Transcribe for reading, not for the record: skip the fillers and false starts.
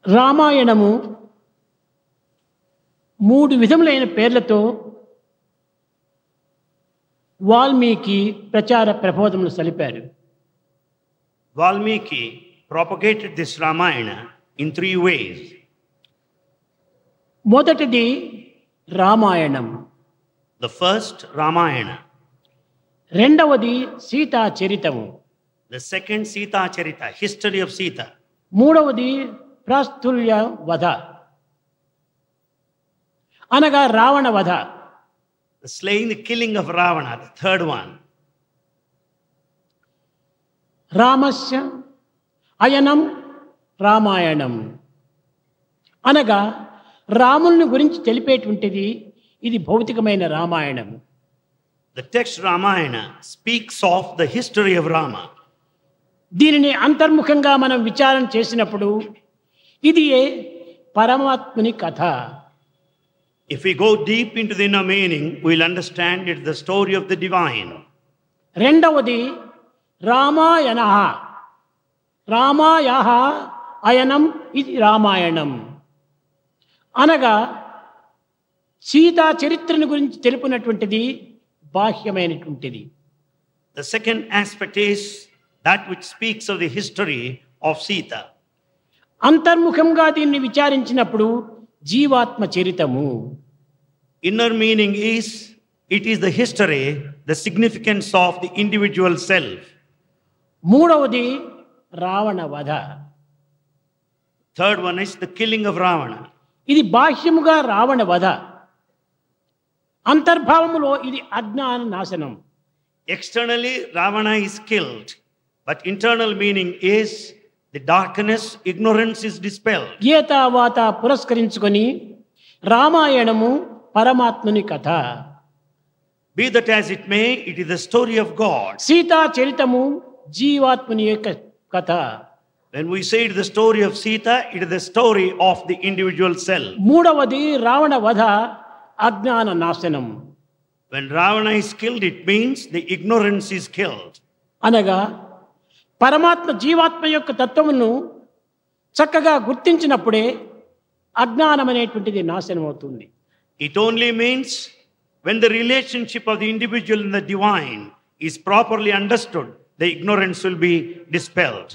రామాయణము మూడు విధములైన పేర్లతో వాల్మీకి ప్రచార ప్రబోధములు సలిపారు. Valmiki propagated this Ramayana in three ways. మొదటిది రామాయణం, The first, Ramayana. రెండవది సీతా చరితము, The second, Sita Charita, history of Sita. మూడవది ప్రాస్తుల్య వధ అనగా రావణ వధ. The slaying, the killing of Ravana, the third one. రామస్య అయనం Ramayanam అనగా రాముని గురించి తెలిపేటువంటిది ఇది భౌతికమైన Ramayanam. The text Ramayana speaks of the history of Rama. దీనిని అంతర్ముఖంగా మనం విచారణ చేసినప్పుడు ఇది పరమాత్ముని కథ. If we go deep into the inner meaning, we'll understand it's the story of the divine. రెండవది రామాయణ, రామాయ అయనం ఇది రామాయణం అనగా సీతా చరిత్రను గురించి తెలుపునటువంటిది బాహ్యమైనటువంటిది. The second aspect is that which speaks of the history of Sita. అంతర్ముఖంగా దీన్ని విచారించినప్పుడు జీవాత్మ చరితము. Inner meaning is, it is the history, the significance of the individual self. మూడవది రావణ వధ. Third one is the killing of Ravana. ఇది బాహ్యముగా రావణ వధ, అంతర్భావములో ఇది అజ్ఞాన నాశనం. Externally, Ravana is killed, but internal meaning is the darkness, ignorance is dispelled. గీతావాత పురస్కరించుకొని రామాయణము పరమాత్ముని కథ, Be that as it may, it is the story of God. Sita చరితము జీవాత్ముని యొక్క కథ. When we say it is the story of Sita, it is the story of the individual self. మూడవది రావణ వధ అజ్ఞాన నాశనం When Ravana is killed, it means the ignorance is killed. అనగా పరమాత్మ జీవాత్మ యొక్క తత్వమును చక్కగా గుర్తించినప్పుడే అజ్ఞానం అనేటువంటిది నాశనం అవుతుంది. It only means when the relationship of the individual and the divine is properly understood, the ignorance will be dispelled.